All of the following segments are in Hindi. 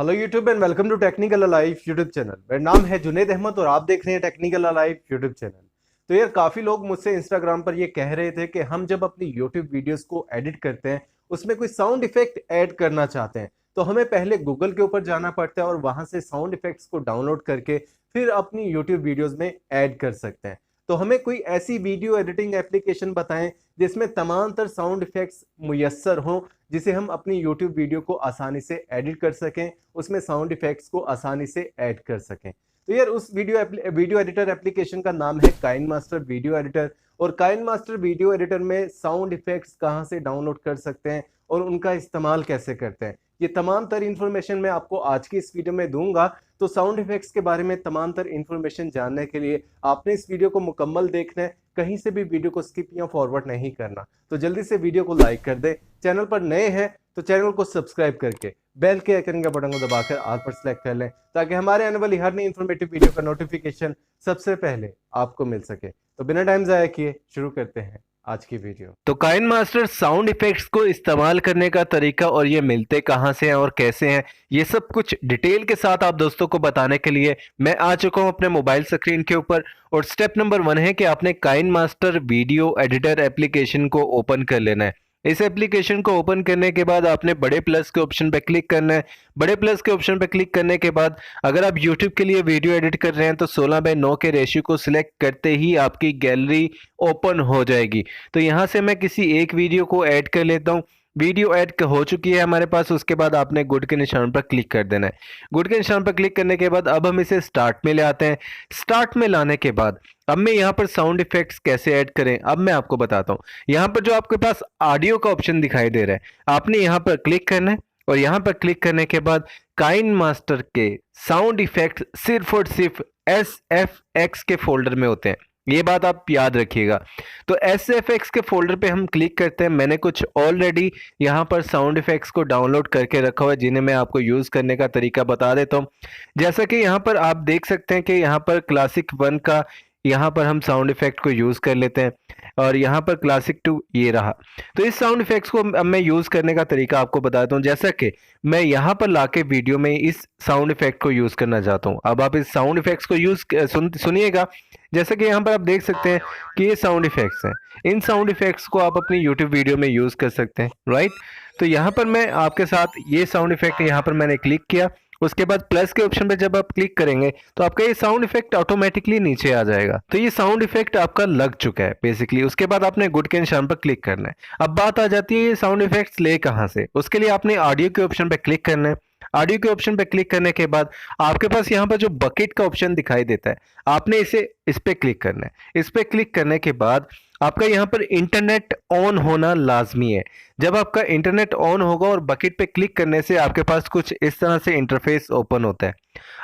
Hello YouTube and welcome to technical alive YouTube channel. मेरा नाम है जुनेद अहमद और आप देख रहे हैं टेक्निकल अलाइव यूट्यूब चैनल। तो यार काफी लोग मुझसे इंस्टाग्राम पर ये कह रहे थे कि हम जब अपनी यूट्यूब वीडियोस को एडिट करते हैं उसमें कोई साउंड इफेक्ट ऐड करना चाहते हैं तो हमें पहले गूगल के ऊपर जाना पड़ता है और वहां से साउंड इफेक्ट्स को डाउनलोड करके फिर अपनी यूट्यूब वीडियोज में ऐड कर सकते हैं। तो हमें कोई ऐसी वीडियो एडिटिंग एप्लीकेशन बताएं जिसमें तमाम तर साउंड इफेक्ट्स मुयस्सर हों, जिसे हम अपनी यूट्यूब वीडियो को आसानी से एडिट कर सकें, उसमें साउंड इफेक्ट्स को आसानी से ऐड कर सकें। तो यार उस वीडियो एडिटर एप्लीकेशन का नाम है काइन मास्टर वीडियो एडिटर। और काइन मास्टर वीडियो एडिटर में साउंड इफेक्ट्स कहाँ से डाउनलोड कर सकते हैं और उनका इस्तेमाल कैसे करते हैं, ये तमाम तर इंफॉर्मेशन मैं आपको आज की इस वीडियो में दूंगा। तो साउंड इफेक्ट्स के बारे में तमाम तर इंफॉर्मेशन जानने के लिए आपने इस वीडियो को मुकम्मल देखना है, कहीं से भी वीडियो को स्किप या फॉरवर्ड नहीं करना। तो जल्दी से वीडियो को लाइक कर दे, चैनल पर नए हैं तो चैनल को सब्सक्राइब करके बेल के आइकन का बटन को दबाकर ऑल पर सेलेक्ट कर लें ताकि हमारे आने वाली हर नई इंफॉर्मेटिव वीडियो का नोटिफिकेशन सबसे पहले आपको मिल सके। तो बिना टाइम ज़ाया किए शुरू करते हैं आज की वीडियो। तो काइन मास्टर साउंड इफेक्ट्स को इस्तेमाल करने का तरीका और ये मिलते कहाँ से हैं और कैसे हैं, ये सब कुछ डिटेल के साथ आप दोस्तों को बताने के लिए मैं आ चुका हूँ अपने मोबाइल स्क्रीन के ऊपर। और स्टेप नंबर 1 है कि आपने KineMaster video editor application को ओपन कर लेना है। इस एप्लीकेशन को ओपन करने के बाद आपने बड़े प्लस के ऑप्शन पे क्लिक करना है। बड़े प्लस के ऑप्शन पे क्लिक करने के बाद अगर आप YouTube के लिए वीडियो एडिट कर रहे हैं तो 16:9 के रेशियो को सिलेक्ट करते ही आपकी गैलरी ओपन हो जाएगी। तो यहाँ से मैं किसी एक वीडियो को ऐड कर लेता हूँ। वीडियो ऐड हो चुकी है हमारे पास, उसके बाद आपने गुड के निशान पर क्लिक कर देना है। गुड के निशान पर क्लिक करने के बाद अब हम इसे स्टार्ट में ले आते हैं। स्टार्ट में लाने के बाद अब मैं यहाँ पर साउंड इफेक्ट्स कैसे ऐड करें अब मैं आपको बताता हूँ। यहाँ पर जो आपके पास ऑडियो का ऑप्शन दिखाई दे रहा है आपने यहाँ पर क्लिक करना है और यहाँ पर क्लिक करने के बाद काइन मास्टर के साउंड इफेक्ट सिर्फ और सिर्फ SFX के फोल्डर में होते हैं, ये बात आप याद रखिएगा। तो SFX के फोल्डर पे हम क्लिक करते हैं। मैंने कुछ ऑलरेडी यहाँ पर साउंड इफेक्ट्स को डाउनलोड करके रखा हुआ है जिन्हें मैं आपको यूज करने का तरीका बता देता हूँ। जैसा कि यहाँ पर आप देख सकते हैं कि यहाँ पर क्लासिक 1 का यहाँ पर हम साउंड इफेक्ट को यूज कर लेते हैं और यहाँ पर क्लासिक 2 ये रहा। तो इस साउंड इफेक्ट्स को अब मैं यूज करने का तरीका आपको बताता हूँ। जैसा कि मैं यहाँ पर लाके वीडियो में इस साउंड इफेक्ट को यूज करना चाहता हूँ। अब आप इस साउंड इफेक्ट्स को सुनिएगा। जैसा कि यहाँ पर आप देख सकते हैं कि ये साउंड इफेक्ट्स हैं। इन साउंड इफेक्ट्स को आप अपनी यूट्यूब वीडियो में यूज कर सकते हैं, राइट। तो यहाँ पर मैं आपके साथ ये साउंड इफेक्ट यहाँ पर मैंने क्लिक किया, उसके बाद प्लस के ऑप्शन पे जब आप क्लिक करेंगे तो आपका ये साउंड इफेक्ट ऑटोमेटिकली नीचे आ जाएगा। तो ये साउंड इफेक्ट आपका लग चुका है बेसिकली। उसके बाद आपने गुड के निशान पर क्लिक करना है। अब बात आ जाती है ये साउंड इफेक्ट्स ले कहाँ से। उसके लिए आपने ऑडियो के ऑप्शन पे क्लिक करना है। ऑडियो के ऑप्शन पे क्लिक करने के बाद आपके पास यहाँ पर जो बकेट का ऑप्शन दिखाई देता है आपने इस पे क्लिक करना है। इस पे क्लिक करने के बाद आपका यहाँ पर इंटरनेट ऑन होना लाजमी है। जब आपका इंटरनेट ऑन होगा और बकेट पे क्लिक करने से आपके पास कुछ इस तरह से इंटरफेस ओपन होता है।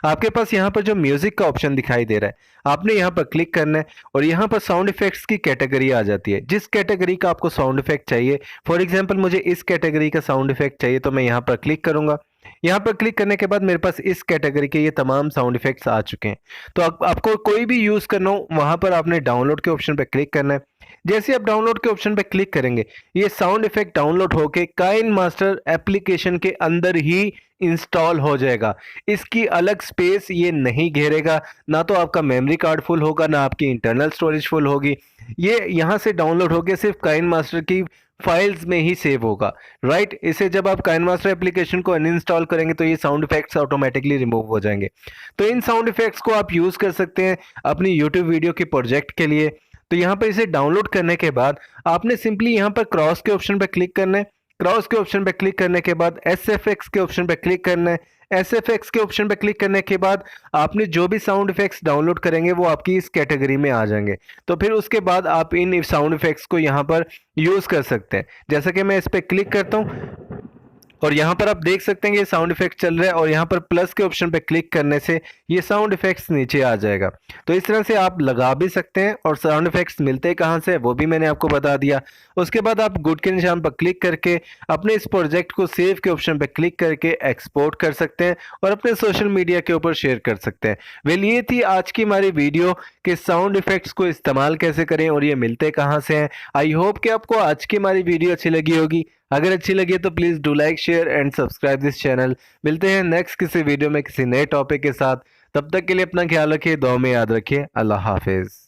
आपके पास यहाँ पर जो म्यूजिक का ऑप्शन दिखाई दे रहा है आपने यहाँ पर क्लिक करना है और यहाँ पर साउंड इफेक्ट्स की कैटेगरी आ जाती है। जिस कैटेगरी का आपको साउंड इफेक्ट चाहिए, फॉर एग्जाम्पल मुझे इस कैटेगरी का साउंड इफेक्ट चाहिए तो मैं यहाँ पर क्लिक करूंगा। यहाँ पर क्लिक करने के बाद मेरे पास इस कैटेगरी के ये तमाम साउंड इफेक्ट्स आ चुके हैं। तो आपको कोई भी यूज करना हो वहां पर आपने डाउनलोड के ऑप्शन पे क्लिक करना है। जैसे आप डाउनलोड के ऑप्शन पे क्लिक करेंगे ये साउंड इफेक्ट डाउनलोड होके काइन मास्टर एप्लीकेशन के अंदर ही इंस्टॉल हो जाएगा। इसकी अलग स्पेस ये नहीं घेरेगा, ना तो आपका मेमोरी कार्ड फुल होगा ना आपकी इंटरनल स्टोरेज फुल होगी। ये यहाँ से डाउनलोड होके सिर्फ काइन मास्टर की फाइल्स में ही सेव होगा, राइट। इसे जब आप काइन मास्टर एप्लीकेशन को अनइंस्टॉल करेंगे तो ये साउंड इफेक्ट्स ऑटोमेटिकली रिमूव हो जाएंगे। तो इन साउंड इफेक्ट्स को आप यूज कर सकते हैं अपनी यूट्यूब वीडियो के प्रोजेक्ट के लिए। तो यहाँ पर इसे डाउनलोड करने के बाद आपने सिंपली यहाँ पर क्रॉस के ऑप्शन पर क्लिक करना है। क्रॉस के ऑप्शन पर क्लिक करने के बाद SFX के ऑप्शन पर क्लिक करना है। SFX के ऑप्शन पर क्लिक करने के बाद आपने जो भी साउंड इफेक्ट्स डाउनलोड करेंगे वो आपकी इस कैटेगरी में आ जाएंगे। तो फिर उसके बाद आप इन साउंड इफेक्ट्स को यहाँ पर यूज कर सकते हैं। जैसा कि मैं इस पर क्लिक करता हूँ और यहाँ पर आप देख सकते हैं कि ये साउंड इफेक्ट चल रहा है और यहाँ पर प्लस के ऑप्शन पे क्लिक करने से ये साउंड इफेक्ट्स नीचे आ जाएगा। तो इस तरह से आप लगा भी सकते हैं और साउंड इफेक्ट्स मिलते कहाँ से वो भी मैंने आपको बता दिया। उसके बाद आप गुड के निशान पर क्लिक करके अपने इस प्रोजेक्ट को सेव के ऑप्शन पे क्लिक करके एक्सपोर्ट कर सकते हैं और अपने सोशल मीडिया के ऊपर शेयर कर सकते हैं। वेल ये थी आज की हमारी वीडियो कि साउंड इफेक्ट्स को इस्तेमाल कैसे करें और ये मिलते कहाँ से हैं। आई होप कि आपको आज की हमारी वीडियो अच्छी लगी होगी। अगर अच्छी लगी तो please do like share and subscribe this channel. मिलते हैं नेक्स्ट किसी वीडियो में किसी नए टॉपिक के साथ। तब तक के लिए अपना ख्याल रखिए, दुआ में याद रखिए। अल्लाह हाफिज़।